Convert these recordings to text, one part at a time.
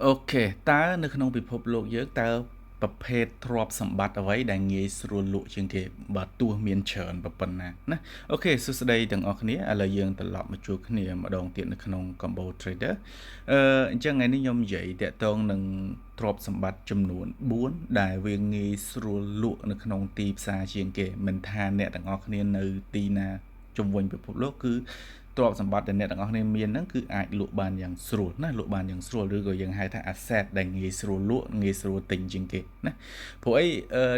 អូខេតើនៅក្នុងពិភពលោកយើងតើប្រភេទទ្រព្យសម្បត្តិអ្វីដែលងាយស្រួលលក់ជាងគេបើទោះមានច្រើនប៉ុណ្ណាណាអូខេសួស្តីទាំងអស់គ្នាឥឡូវយើងត្រឡប់មកជួបគ្នាម្ដងទៀតនៅក្នុង Combo Trader អញ្ចឹងថ្ងៃនេះខ្ញុំនិយាយតាក់ទងនឹងទ្រព្យសម្បត្តិចំនួន4ដែលវាងាយស្រួលលក់នៅក្នុងទីផ្សារជាងគេមិនថាអ្នកទាំងអស់គ្នានៅទីណាជុំវិញពិភពលោកគឺទ្រព្យសម្បត្តិដែលអ្នកទាំងអស់គ្នាមានហ្នឹងគឺអាចលក់បានយ៉ាងស្រួលណាលក់បានយ៉ាងស្រួលឬក៏យើងហៅថា asset ដែលងាយស្រួលលក់ងាយស្រួលទិញជាងគេណាព្រោះអី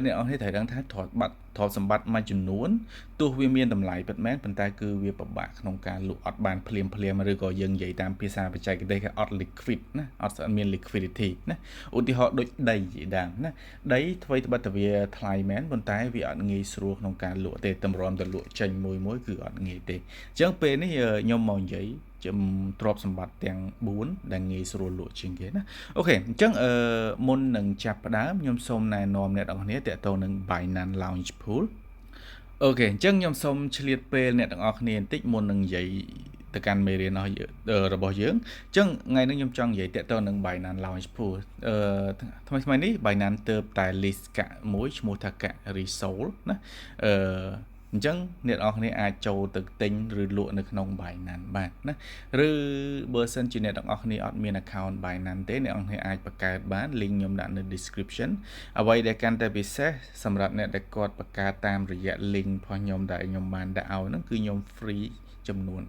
អ្នកទាំងអស់គ្នាត្រូវដឹងថាទ្រព្យសម្បត្តិមួយចំនួនទោះវាមានតម្លៃពិតមែនប៉ុន្តែគឺវាពិបាកក្នុងការលក់អត់បានភ្លាមឬក៏យើងនិយាយតាមភាសាបច្ចេកទេសគេអត់ liquid ណាអត់ស្អាតមាន liquidity ណាឧទាហរណ៍ដូចដីជាដើមណាដីថ្មីត្បិតតែវាថ្លៃមែនប៉ុន្តែវាអត់ងាយស្រួលក្នុងការលក់ទេតម្រាំទៅលក់ចេញមួយគឺអត់ងាយទេអញ្ចឹងពេលនេះខ្ញុំមកនិយាយទ្រព្យសម្បត្តិទាំង4ដែលងាយស្រួលលក់ជាងគេណាអូខេអញ្ចឹងមុននឹងចាប់ផ្ដើមខ្ញុំសូមណែនាំអ្នកនរគ្នាទាក់ទងនឹង Binance Launch Pool អូខេអញ្ចឹងខ្ញុំសូមឆ្លៀតពេលអ្នកទាំងអស់គ្នាបន្តិចមុននឹងនិយាយទៅកាន់មេរៀនរបស់យើងអញ្ចឹងថ្ងៃនេះខ្ញុំចង់និយាយតាក់ទងនឹង Binance Launch Pool ថ្មីនេះ Binance ទើបតែ list កាក់មួយឈ្មោះថាកាក់ Resole ណាអញ្ចឹងអ្នកនរគ្នាអាចចូលទៅទិញឬលក់នៅក្នុង Binance បានណាឬបើសិនជាអ្នកទាំងអស់គ្នាអត់មាន account Binance ទេអ្នកនរគ្នាអាចបង្កើតបាន link ខ្ញុំដាក់នៅ description អ្វីដែលកាន់តែពិសេសសម្រាប់អ្នកដែលគាត់បង្កើតតាមរយៈ link របស់ខ្ញុំដែលខ្ញុំបានដាក់ឲ្យហ្នឹងគឺខ្ញុំ free ចំនួន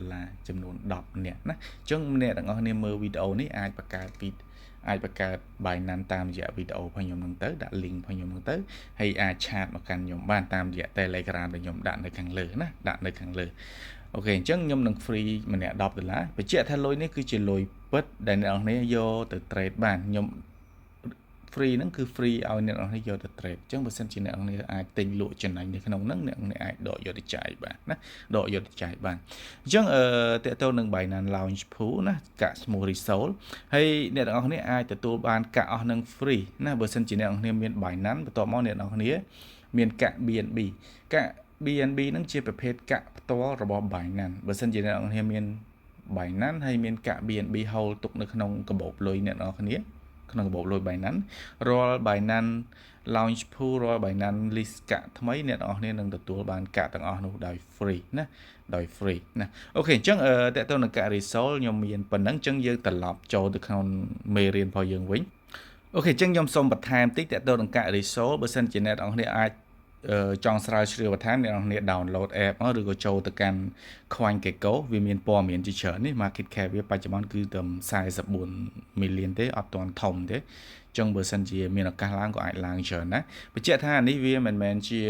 $10ចំនួន10នាក់ណាអញ្ចឹងអ្នកទាំងអស់គ្នាមើលវីដេអូនេះអាចបង្កើត Binance តាមរយៈវីដេអូរបស់ខ្ញុំហ្នឹងទៅដាក់ link របស់ខ្ញុំហ្នឹងទៅហើយអាចឆាតមកកាន់ខ្ញុំបានតាមរយៈ Telegram ដែលខ្ញុំដាក់នៅខាងលើណាដាក់នៅខាងលើអូខេអញ្ចឹងខ្ញុំនឹង free ម្នាក់$10បញ្ជាក់ថាលុយនេះគឺជាលុយពិតដែលអ្នកនរគ្នាយកទៅ trade បានខ្ញុំ free ហ្នឹងគឺ free ឲ្យអ្នកនរគ្នាយកទៅ trade អញ្ចឹងបើសិនជាអ្នកនរគ្នាអាចទិញលក់ចំណេញនៅក្នុងហ្នឹងអ្នកនរគ្នាអាចដកយកទៅចាយបានណាដកយកទៅចាយបានអញ្ចឹងតើតើនឹង Binance Launch Pool ណាកាក់ឈ្មោះ Resole ហើយអ្នកទាំងអស់គ្នាអាចទទួលបានកាក់អស់នឹង free ណាបើសិនជាអ្នកនរគ្នាមាន Binance បន្ទាប់មកអ្នកនរគ្នាមានកាក់ BNB កាក់ BNB ហ្នឹងជាប្រភេទកាក់ផ្ទាល់របស់ Binance បើសិនជាអ្នកនរគ្នាមាន Binance ហើយមានកាក់ BNB hold ទុកនៅក្នុងកាបូបលុយអ្នកនរគ្នាក្នុងកាបូបលុយ Binance រាល់ Binance Launch Pool រាល់ Binance list កាក់ថ្មីអ្នកទាំងអស់គ្នានឹងទទួលបានកាក់ទាំងអស់នោះដោយ free ណាដោយ free ណាអូខេអញ្ចឹងតើតើនឹងកាក់ Resole ខ្ញុំមានប៉ុណ្ណឹងអញ្ចឹងយើងត្រឡប់ចូលទៅក្នុងមេរៀនរបស់យើងវិញអូខេអញ្ចឹងខ្ញុំសូមបន្ថែមតិចតើតើនឹងកាក់ Resole បើសិនជាអ្នកទាំងអស់គ្នាអាចចង់ស្រាវជ្រាវបន្ថែមអ្នកនរគ្នា download app មកឬក៏ចូលទៅកាន់ CoinGecko វាមានព័ត៌មានជាច្រើននេះ market cap វាបច្ចុប្បន្នគឺត្រឹម44 million ទេអត់ទាន់ធំទេចឹងបើសិនជាមានឱកាសឡើងក៏អាចឡើងច្រើនដែរបញ្ជាក់ថានេះវាមិនមែនជា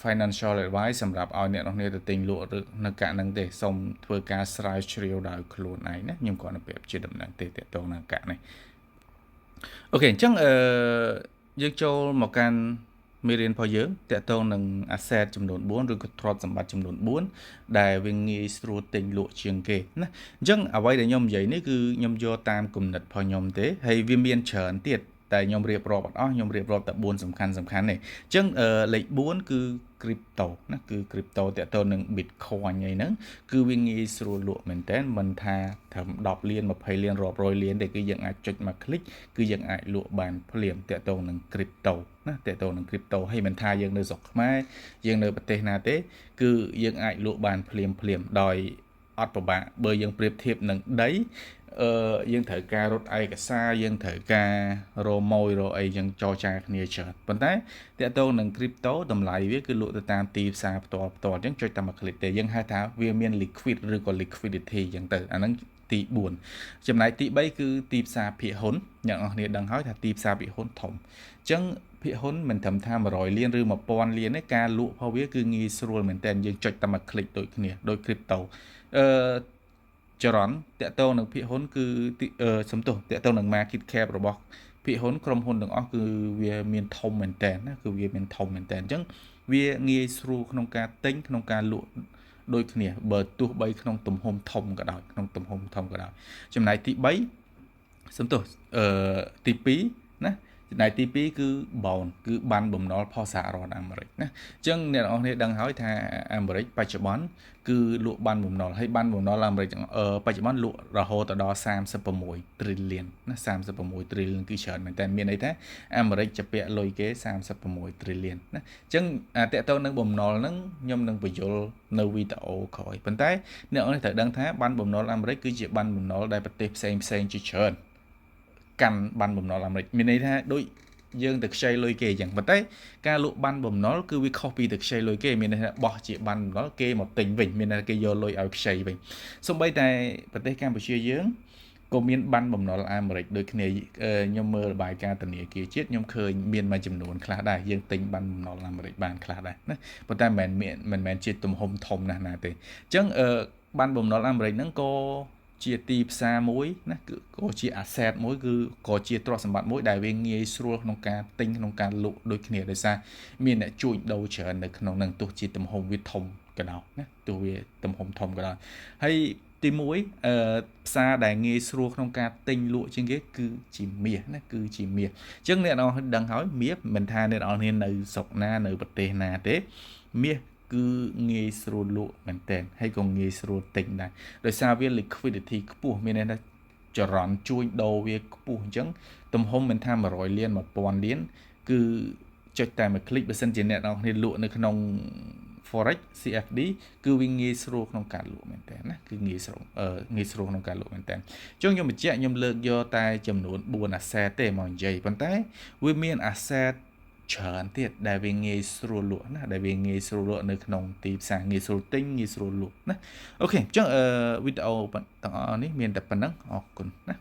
financial advice សម្រាប់ឲ្យអ្នកនរគ្នាទៅទិញលក់ឬនៅកាក់ហ្នឹងទេសូមធ្វើការស្រាវជ្រាវដោយខ្លួនឯងណាខ្ញុំគ្រាន់តែប្រៀបជាដំណឹងទេទាក់ទងនឹងកាក់នេះអូខេអញ្ចឹងយើងចូលមកកាន់មេរៀនរបស់យើងតកតងនឹង asset ចំនួន4ឬក៏ទ្រព្យសម្បត្តិចំនួន4ដែលវាងាយស្រួលទិញលក់ជាងគេណាអញ្ចឹងអ្វីដែលខ្ញុំនិយាយនេះគឺខ្ញុំយកតាមគំនិតរបស់ខ្ញុំទេហើយវាមានច្រើនទៀតតែខ្ញុំរៀបរាប់អត់អស់ខ្ញុំរៀបរាប់តែ4សំខាន់ទេអញ្ចឹងលេខ4គឺ crypto ណាគឺ crypto តកតងនឹង Bitcoin អីហ្នឹងគឺវាងាយស្រួលលក់មែនតើមិនថាត្រឹម10លាន20លានរាប់រយលានទេគឺយើងអាចចុចមកคลิกគឺយើងអាចលក់បានភ្លាមតកតងនឹង crypto ណាតកតងនឹង crypto ហើយមិនថាយើងនៅស្រុកខ្មែរយើងនៅប្រទេសណាទេគឺយើងអាចលក់បានភ្លាមដោយអត់ពិបាកបើយើងប្រៀបធៀបនឹងដីយើងត្រូវការរត់ឯកសារយើងត្រូវការរម៉ួយរអីចឹងចរចាគ្នាច្រើនប៉ុន្តែតកតងនឹង crypto តម្លៃវាគឺលក់ទៅតាមទីផ្សារផ្ទាល់ចឹងចុចតាមមួយคลิกទេយើងហៅថាវាមាន liquid ឬក៏ liquidity ចឹងទៅអាហ្នឹងទី4ចំណែកទី3គឺទីផ្សារភាគហ៊ុនអ្នកនរគ្នាដឹងហើយថាទីផ្សារភាគហ៊ុនធំអញ្ចឹងភាគហ៊ុនមិនត្រឹមថា100លានឬ1000លានទេការលក់របស់វាគឺងាយស្រួលមែនតើយើងចុចតាមមួយคลิกដូចគ្នាដូច crypto ចរន្តតកតងនឹងភាគហ៊ុនគឺសំទោសតកតងនឹង market cap របស់ភាគហ៊ុនក្រុមហ៊ុនទាំងអស់គឺវាមានធំមែនតើណាគឺវាមានធំមែនតើអញ្ចឹងវាងាយស្រួលក្នុងការទិញក្នុងការលក់ដូចគ្នាបើទោះបីក្នុងទំហំធំក៏ដោយក្នុងទំហំធំក៏ដោយចំណែកទី3សំទោសទី2ណា ចំណែកទី2គឺ bond គឺបានបំណុលផលសហរដ្ឋអាមេរិកណាអញ្ចឹងអ្នកនរគ្នាដឹងហើយថាអាមេរិកបច្ចុប្បន្នគឺលក់បានបំណុលហើយបានបំណុលអាមេរិកបច្ចុប្បន្នលក់រហូតដល់36 trillion ណា36 trillion គឺច្រើនមែនតើមានន័យថាអាមេរិកជាពាក់លុយគេ36 trillion ណាអញ្ចឹងតកតទៅនឹងបំណុលហ្នឹងខ្ញុំនឹងបញ្យល់នៅវីដេអូក្រោយប៉ុន្តែអ្នកនរត្រូវដឹងថាបានបំណុលអាមេរិកគឺជាបានបំណុលដែលប្រទេសផ្សេងជាច្រើនកាន់បានបំណុលអាមេរិកមានន័យថាដូចយើងទៅខ្ចីលុយគេអញ្ចឹងប៉ុន្តែការលក់បានបំណុលគឺវាខុសពីទៅខ្ចីលុយគេមានន័យថាបោះជាបានបំណុលគេមកទិញវិញមានន័យថាគេយកលុយឲ្យខ្ចីវិញសូម្បីតែប្រទេសកម្ពុជាយើងក៏មានបានបំណុលអាមេរិកដូចគ្នាខ្ញុំមើលរបាយការណ៍ធនាគារជាតិខ្ញុំឃើញមានមួយចំនួនខ្លះដែរយើងទិញបានបំណុលអាមេរិកបានខ្លះដែរណាប៉ុន្តែមិនមែនជាទំហំធំណាស់ណាទេអញ្ចឹងបានបំណុលអាមេរិកហ្នឹងក៏ជាទីផ្សារមួយណាគឺក៏ជា asset មួយគឺក៏ជាទ្រព្យសម្បត្តិមួយដែលវាងាយស្រួលក្នុងការទិញក្នុងការលក់ដូចគ្នាដោយសារមានអ្នកជួញដូរច្រើននៅក្នុងនឹងទោះជាទំហំវាធំក៏ដោយណាទោះវាទំហំធំក៏ដោយហើយទី1ផ្សារដែលងាយស្រួលក្នុងការទិញលក់ជាងគេគឺជាមាសណាគឺជាមាសអញ្ចឹងអ្នកនរដឹងហើយមាសមិនថាអ្នកនរនៅស្រុកណានៅប្រទេសណាទេមាសគឺងាយស្រួលលក់មែនតើហើយក៏ងាយស្រួលទិញដែរដោយសារវា liquidity ខ្ពស់មានន័យថាចរន្តជួញដូរវាខ្ពស់អញ្ចឹងទំហំមិនថា100លាន1000លានគឺចុចតែមួយคลิกបើសិនជាអ្នកនរគ្នាលក់នៅក្នុង forex CFD គឺវាងាយស្រួលក្នុងការលក់មែនតើណាគឺងាយស្រួលក្នុងការលក់មែនតើអញ្ចឹងខ្ញុំបញ្ជាក់ខ្ញុំលើកយកតែចំនួន4 asset ទេមកនិយាយប៉ុន្តែវាមាន assetច្រើនទៀតដែលវាងាយស្រួលលក់ណាដែលវាងាយស្រួលលក់នៅក្នុងទីផ្សារងាយស្រួលទិញងាយស្រួលលក់ណាអូខេអញ្ចឹងវីដេអូទាំងអស់នេះមានតែប៉ុណ្្នឹងអរគុណណា